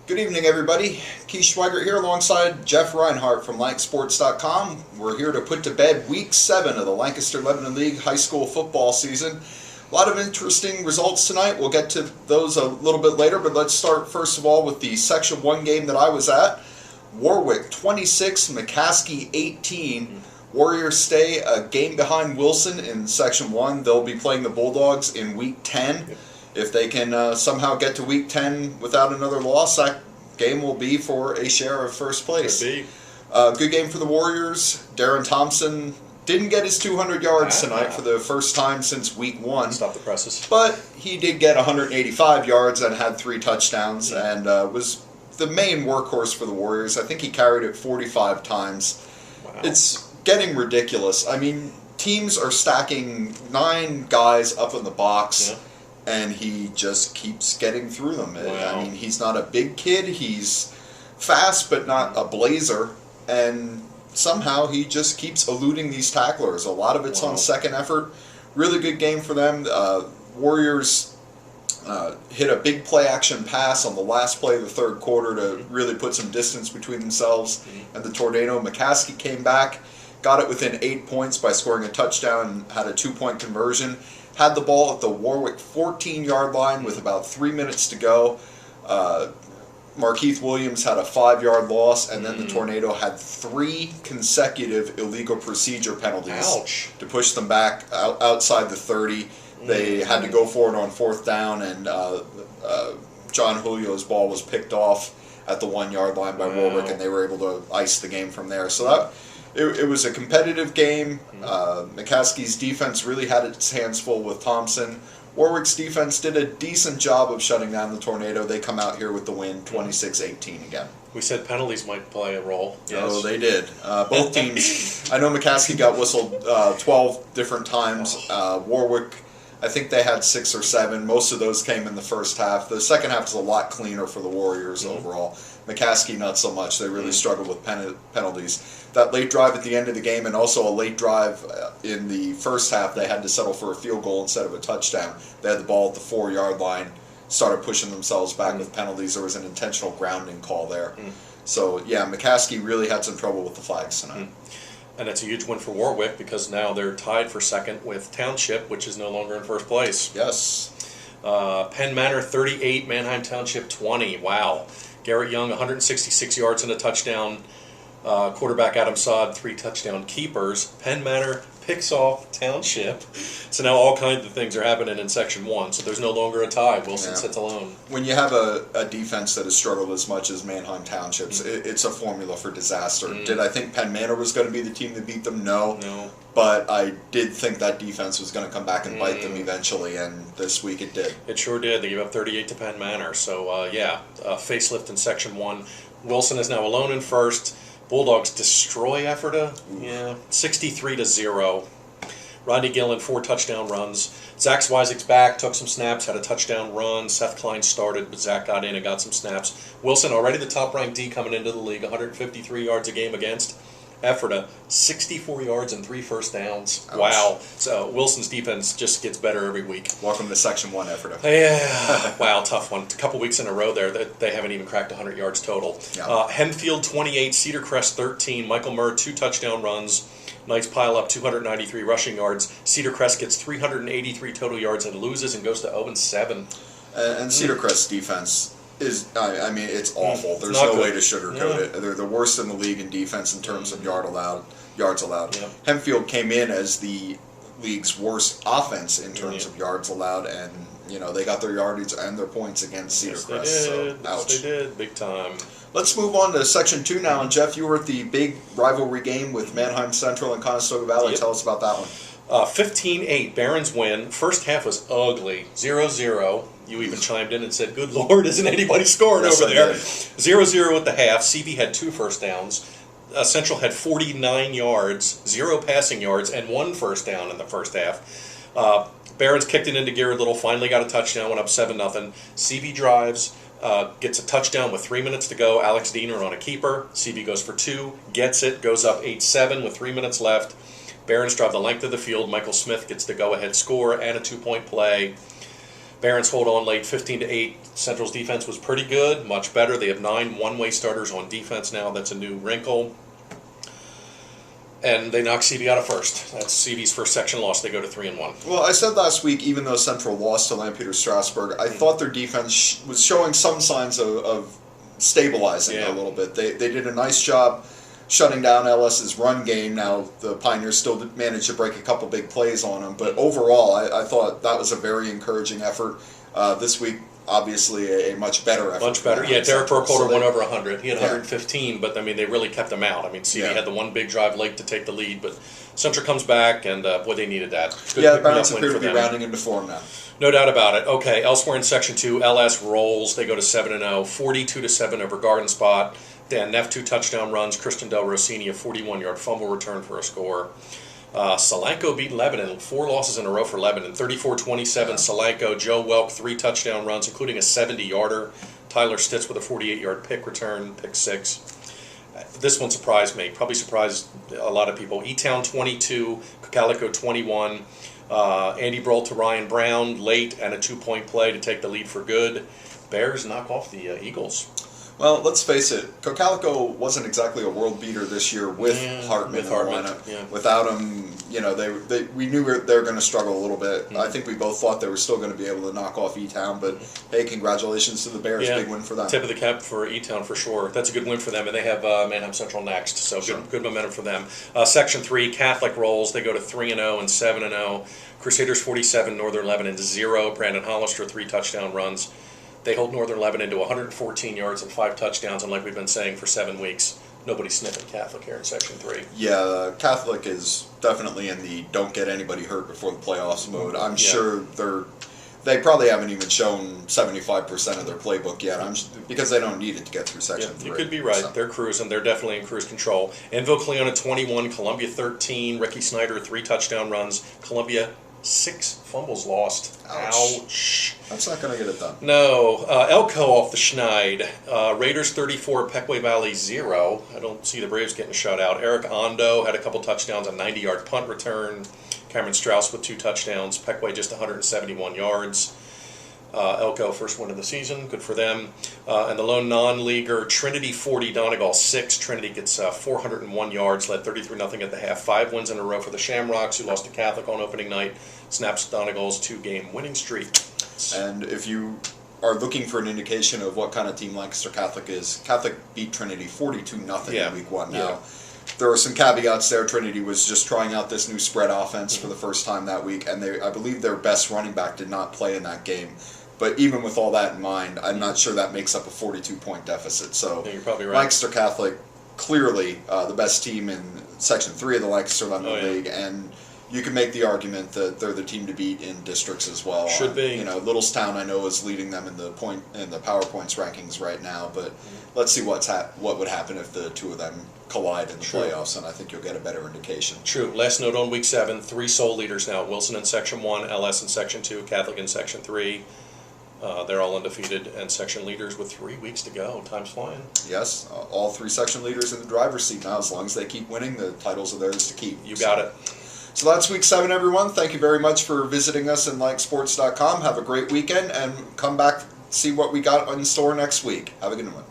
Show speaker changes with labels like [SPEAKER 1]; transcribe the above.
[SPEAKER 1] Good evening, everybody. Keith Schweigert here alongside Jeff Reinhart from LankSports.com. We're here to put to bed Week 7 of the Lancaster-Lebanon League high school football season. A lot of interesting results tonight. We'll get to those a little bit later, but let's start first of all with the Section 1 game that I was at. Warwick 26, McCaskey 18. Warriors stay a game behind Wilson in Section 1. They'll be playing the Bulldogs in Week 10. If they can somehow get to Week 10 without another loss, that game will be for a share of first place. Good game for the Warriors. Darren Thompson didn't get his 200 yards tonight for the first time since Week 1.
[SPEAKER 2] Stop the presses.
[SPEAKER 1] But he did get 185 yards and had 3 touchdowns and was the main workhorse for the Warriors. I think he carried it 45 times.
[SPEAKER 2] Wow.
[SPEAKER 1] It's getting ridiculous. I mean, teams are stacking 9 guys up in the box, and he just keeps getting through them.
[SPEAKER 2] Wow.
[SPEAKER 1] I mean, he's not a big kid. He's fast, but not a blazer. And somehow he just keeps eluding these tacklers. A lot of it's on second effort. Really good game for them. Warriors hit a big play-action pass on the last play of the third quarter to really put some distance between themselves and the Tornado. McCaskey came back, got it within 8 points by scoring a touchdown and had a 2-point conversion. Had the ball at the Warwick 14-yard line with about 3 minutes to go. Markeith Williams had a 5-yard loss, and then the Tornado had 3 consecutive illegal procedure penalties to push them back outside the 30. They had to go for it on 4th down, and John Julio's ball was picked off at the 1-yard line by Warwick, and they were able to ice the game from there. So that it was a competitive game. McCaskey's defense really had its hands full with Thompson. Warwick's defense did a decent job of shutting down the Tornado. They come out here with the win, 26-18 again.
[SPEAKER 2] We said penalties might play a role.
[SPEAKER 1] Oh, they did. Both teams. I know McCaskey got whistled 12 different times. Warwick, I think they had 6 or 7. Most of those came in the first half. The second half is a lot cleaner for the Warriors overall. McCaskey, not so much. They really struggled with penalties. That late drive at the end of the game and also a late drive in the first half, they had to settle for a field goal instead of a touchdown. They had the ball at the 4-yard line, started pushing themselves back with penalties. There was an intentional grounding call there. So, yeah, McCaskey really had some trouble with the flags tonight.
[SPEAKER 2] And it's a huge win for Warwick because now they're tied for second with Township, which is no longer in first place.
[SPEAKER 1] Yes.
[SPEAKER 2] Penn Manor 38, Manheim Township 20. Wow. Garrett Young 166 yards and a touchdown. Quarterback Adam Saad 3 touchdown keepers. Penn Manor picks off Township. So now all kinds of things are happening in Section 1. So there's no longer a tie. Wilson sits alone.
[SPEAKER 1] When you have a defense that has struggled as much as Manheim Township's, it's a formula for disaster. Did I think Penn Manor was going to be the team that beat them? No. But I did think that defense was going to come back and bite them eventually, and this week it did.
[SPEAKER 2] It sure did. They gave up 38 to Penn Manor. So, facelift in Section 1. Wilson is now alone in first. Bulldogs destroy Ephrata, 63-0. Rodney Gillen 4 touchdown runs. Zach Swiezik's back, took some snaps, had a touchdown run. Seth Klein started, but Zach got in and got some snaps. Wilson, already the top-ranked D coming into the league, 153 yards a game against Ephrata, 64 yards and 3 first downs.
[SPEAKER 1] Ouch.
[SPEAKER 2] Wow. So Wilson's defense just gets better every week.
[SPEAKER 1] Welcome to Section 1, Ephrata.
[SPEAKER 2] Yeah. Wow, tough one. A couple weeks in a row there that they haven't even cracked 100 yards total. Hempfield 28, Cedar Crest 13. Michael Murr 2 touchdown runs. Knights pile up 293 rushing yards. Cedar Crest gets 383 total yards and loses and goes to 0-7.
[SPEAKER 1] And Cedar Crest's defense is, I mean, it's awful. There's no way to sugarcoat it. They're the worst in the league in defense in terms of yards allowed. Hempfield came in as the league's worst offense in terms of yards allowed, and they got their yardage and their points against Cedar Crest. So, ouch.
[SPEAKER 2] Yes, they did. Big time.
[SPEAKER 1] Let's move on to Section 2 now. And Jeff, you were at the big rivalry game with Manheim Central and Conestoga Valley. Tell us about that one.
[SPEAKER 2] 15-8, Barons win. First half was ugly, 0-0. You even chimed in and said, good Lord, isn't anybody scoring over there? 0-0 at the half. CV had 2 first downs. Central had 49 yards, 0 passing yards, and 1 first down in the first half. Barons kicked it into gear a little, finally got a touchdown, went up 7-0. CV drives, gets a touchdown with 3 minutes to go. Alex Diener on a keeper. CV goes for 2, gets it, goes up 8-7 with 3 minutes left. Barons drive the length of the field. Michael Smith gets the go-ahead score and a 2-point play. Barons hold on late, 15-8. Central's defense was pretty good, much better. They have 9 one-way starters on defense now. That's a new wrinkle. And they knocked CV out of first. That's CV's first section loss. They go to 3-1.
[SPEAKER 1] Well, I said last week, even though Central lost to Lampeter Strasburg, I thought their defense was showing some signs of stabilizing a little bit. They did a nice job shutting down LS's run game. Now, the Pioneers still managed to break a couple big plays on them, but overall, I thought that was a very encouraging effort. This week, obviously, a much better effort.
[SPEAKER 2] Much better. Yeah, Derek Burkholder went over 100. He had 115, but, I mean, they really kept him out. I mean, CV had the one big drive late to take the lead, but Central comes back, and, boy, they needed that.
[SPEAKER 1] Good, the Barons appear to be rounding into form now.
[SPEAKER 2] No doubt about it. Okay, elsewhere in Section 2, LS rolls. They go to 7-0, 42-7 over Garden Spot. Dan Neff 2 touchdown runs. Christian Del Rossini a 41-yard fumble return for a score. Solanco beat Lebanon. 4 losses in a row for Lebanon. 34-27 Solanco. Joe Welk 3 touchdown runs, including a 70-yarder. Tyler Stitz with a 48-yard pick return, pick 6. This one surprised me. Probably surprised a lot of people. E-Town 22, Cocalico 21. Andy Broll to Ryan Brown late and a 2-point play to take the lead for good. Bears knock off the Eagles.
[SPEAKER 1] Well, let's face it, Cocalico wasn't exactly a world beater this year with Hartman in the lineup. Yeah. Without him, we knew they were going to struggle a little bit. I think we both thought they were still going to be able to knock off E-Town, but hey, congratulations to the Bears. Big win for them.
[SPEAKER 2] Tip of the cap for E-Town for sure. That's a good win for them, and they have Manheim Central next, so good momentum for them. Section 3, Catholic rolls. They go to 3-0 and 7-0. Crusaders 47, Northern Lebanon 0. Brandon Hollister 3 touchdown runs. They hold Northern Lebanon to 114 yards and 5 touchdowns, and like we've been saying for 7 weeks, nobody's sniffing Catholic here in Section 3.
[SPEAKER 1] Yeah, Catholic is definitely in the don't get anybody hurt before the playoffs mode. I'm sure they probably haven't even shown 75% of their playbook yet, because they don't need it to get through Section 3.
[SPEAKER 2] You could be right. So. They're cruising. They're definitely in cruise control. Enville Cleona 21, Columbia 13, Ricky Snyder 3 touchdown runs, Columbia 6 fumbles lost. Ouch.
[SPEAKER 1] That's not going to get it done.
[SPEAKER 2] No. Elko off the schneid. Raiders 34, Pequay Valley 0. I don't see the Braves getting shut out. Eric Ondo had a couple touchdowns, a 90-yard punt return. Cameron Strauss with 2 touchdowns. Pequay just 171 yards. Elko first win of the season. Good for them. And the lone non-leaguer, Trinity 40, Donegal 6. Trinity gets 401 yards, led 33-0 at the half. 5 wins in a row for the Shamrocks, who lost to Catholic on opening night. Snaps Donegal's 2-game winning streak.
[SPEAKER 1] And if you are looking for an indication of what kind of team Lancaster Catholic is, Catholic beat Trinity 42-0 in week 1 now. There are some caveats there. Trinity was just trying out this new spread offense for the first time that week, and I believe their best running back did not play in that game. But even with all that in mind, I'm not sure that makes up a 42-point deficit. So
[SPEAKER 2] you're probably right.
[SPEAKER 1] Lancaster Catholic, clearly the best team in Section 3 of the Lancaster-Lebanon League, and you can make the argument that they're the team to beat in districts as well.
[SPEAKER 2] Should be.
[SPEAKER 1] Littlestown, I know, is leading them in the PowerPoints rankings right now, but let's see what would happen if the two of them collide in the playoffs, and I think you'll get a better indication.
[SPEAKER 2] True. Last note on Week 7, 3 sole leaders now. Wilson in Section 1, LS in Section 2, Catholic in Section 3. They're all undefeated, and section leaders with 3 weeks to go. Time's flying.
[SPEAKER 1] Yes, all 3 section leaders in the driver's seat now. As long as they keep winning, the titles are theirs to keep.
[SPEAKER 2] You got it.
[SPEAKER 1] So that's Week 7, everyone. Thank you very much for visiting us in LikeSports.com. Have a great weekend, and come back, see what we got in store next week. Have a good one.